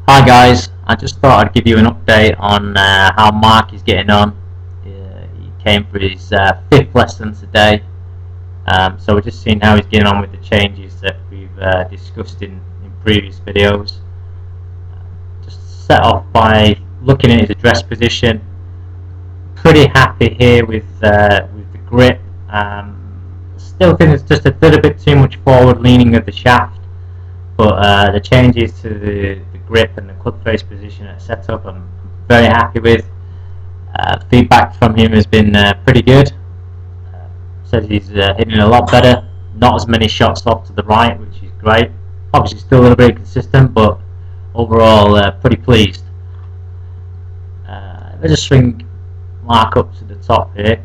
Hi guys, I just thought I'd give you an update on how Mark is getting on. He came for his fifth lesson today, so we're just seeing how he's getting on with the changes that we've discussed in previous videos. Just set off by looking at his address position. Pretty happy here with the grip. Still think it's just a little bit too much forward leaning of the shaft, but the changes to the grip and the club face position at setup I'm very happy with. Feedback from him has been pretty good. Says he's hitting a lot better, not as many shots off to the right, which is great. Obviously still a little bit inconsistent, but overall pretty pleased. Let's just swing Mark up to the top here.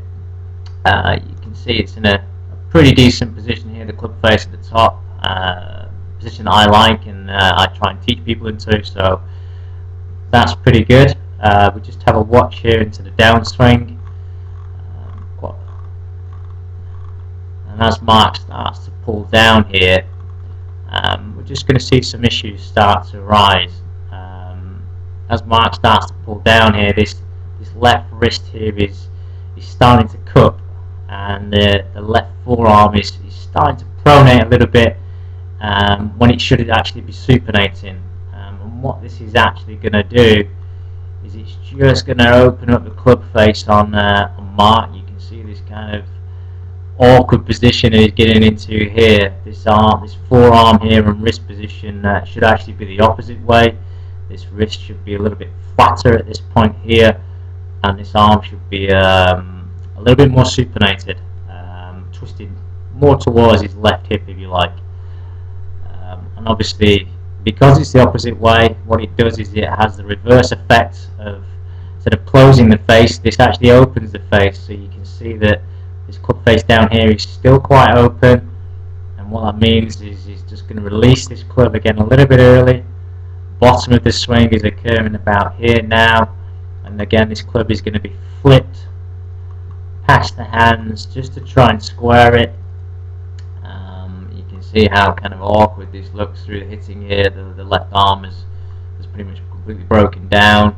You can see it's in a pretty decent position here, the club face at the top. Position that I like and I try and teach people into, so that's pretty good. We just have a watch here into the downswing, and as Mark starts to pull down here, we're just going to see some issues start to arise. As Mark starts to pull down here, this left wrist here is starting to cup, and the left forearm is starting to pronate a little bit when it should actually be supinating. And what this is actually going to do is it's just going to open up the club face on Mark. You can see this kind of awkward position he's getting into here. This forearm here and wrist position should actually be the opposite way. This wrist should be a little bit flatter at this point here, and this arm should be a little bit more supinated, twisted more towards his left hip if you like. And obviously, because it's the opposite way, what it does is it has the reverse effect of, instead of closing the face, this actually opens the face. So you can see that this club face down here is still quite open, and what that means is he's just going to release this club again a little bit early. Bottom of the swing is occurring about here now, and again this club is going to be flipped past the hands just to try and square it. You can see how kind of awkward this looks through the hitting here. The left arm is pretty much completely broken down,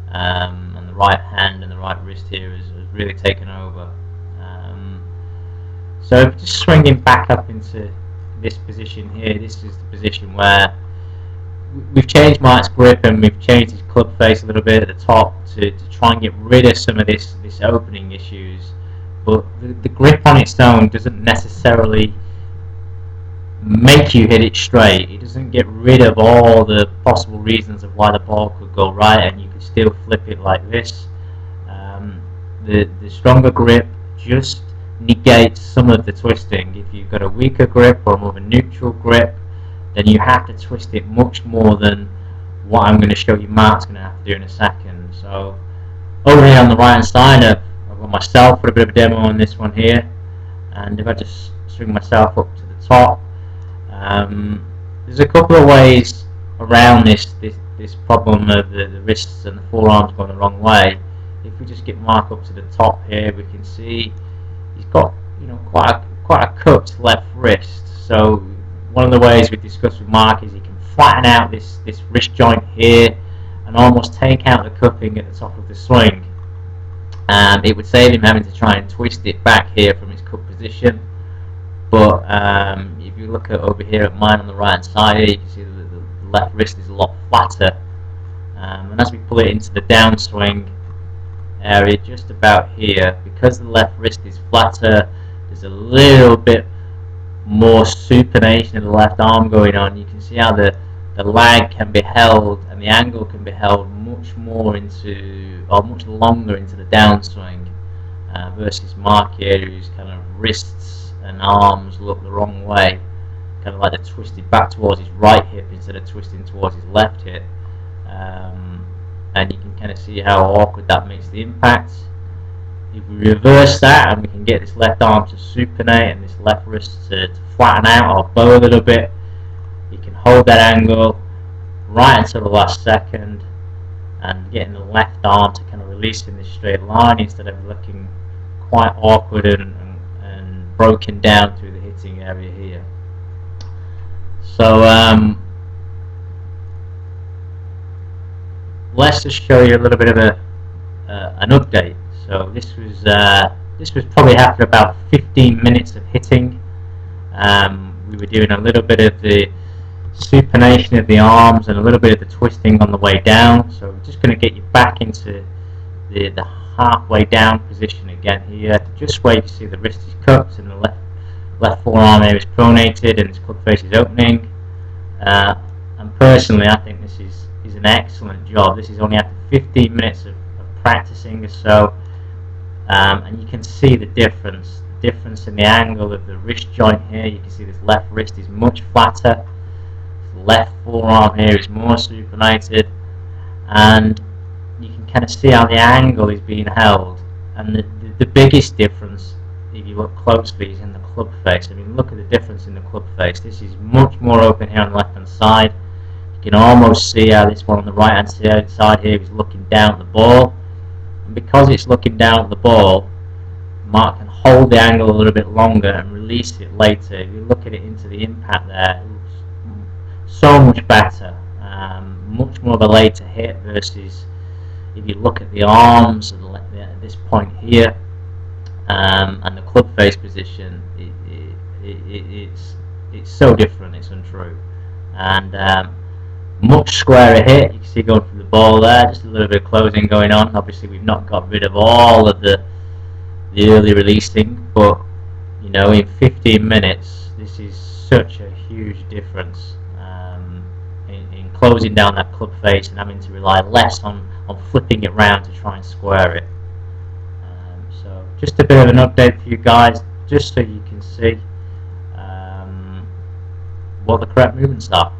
and the right hand and the right wrist here has really taken over. So just swinging back up into this position here, this is the position where we've changed Mark's grip and we've changed his club face a little bit at the top to try and get rid of some of this opening issues. But the grip on its own doesn't necessarily make you hit it straight. It doesn't get rid of all the possible reasons of why the ball could go right and you could still flip it like this. The stronger grip just negates some of the twisting. If you've got a weaker grip or more of a neutral grip, then you have to twist it much more than what I'm going to show you Mark's going to have to do in a second. So over here on the right hand side, I've got myself for a bit of a demo on this one here, and if I just swing myself up to the top, there's a couple of ways around this problem of the wrists and the forearms going the wrong way. If we just get Mark up to the top here, we can see he's got quite a cupped left wrist. So one of the ways we discussed with Mark is he can flatten out this wrist joint here and almost take out the cupping at the top of the swing. It would save him having to try and twist it back here from his cup position. But if you look over here at mine on the right hand side here, you can see that the left wrist is a lot flatter. And as we pull it into the downswing area just about here, because the left wrist is flatter, there's a little bit more supination of the left arm going on. You can see how the lag can be held and the angle can be held much longer into the downswing versus Mark here, whose kind of wrists and arms look the wrong way, kind of like they're twisted back towards his right hip instead of twisting towards his left hip. And you can kind of see how awkward that makes the impact. If we reverse that and we can get this left arm to supinate and this left wrist to flatten out or bow a little bit, you can hold that angle right until the last second and getting the left arm to kind of release in this straight line instead of looking quite awkward and broken down through the hitting area here. So let's just show you a little bit of an update. So this was probably after about 15 minutes of hitting. We were doing a little bit of the supination of the arms and a little bit of the twisting on the way down. So we're just going to get you back into the halfway down position again here, just where you can see the wrist is cupped and the left forearm here is pronated and his club face is opening. And personally, I think this is an excellent job. This is only after 15 minutes of practicing or so, and you can see the difference in the angle of the wrist joint here. You can see this left wrist is much flatter, this left forearm here is more supinated, and you can kind of see how the angle is being held. And the biggest difference, if you look closely, is in the club face. I mean, look at the difference in the club face. This is much more open here on the left hand side. You can almost see how this one on the right hand side here is looking down at the ball, and because it's looking down at the ball, Mark can hold the angle a little bit longer and release it later. If you look at it into the impact there, it looks so much better, much more of a later hit versus if you look at the arms at this point here, and the club face position, it's so different, it's untrue. And much squarer hit. You can see going through the ball there, just a little bit of closing going on. Obviously we've not got rid of all of the early releasing, but you know, in 15 minutes this is such a huge difference in closing down that club face and having to rely less on flipping it round to try and square it. So just a bit of an update for you guys, just so you can see what the correct movements are.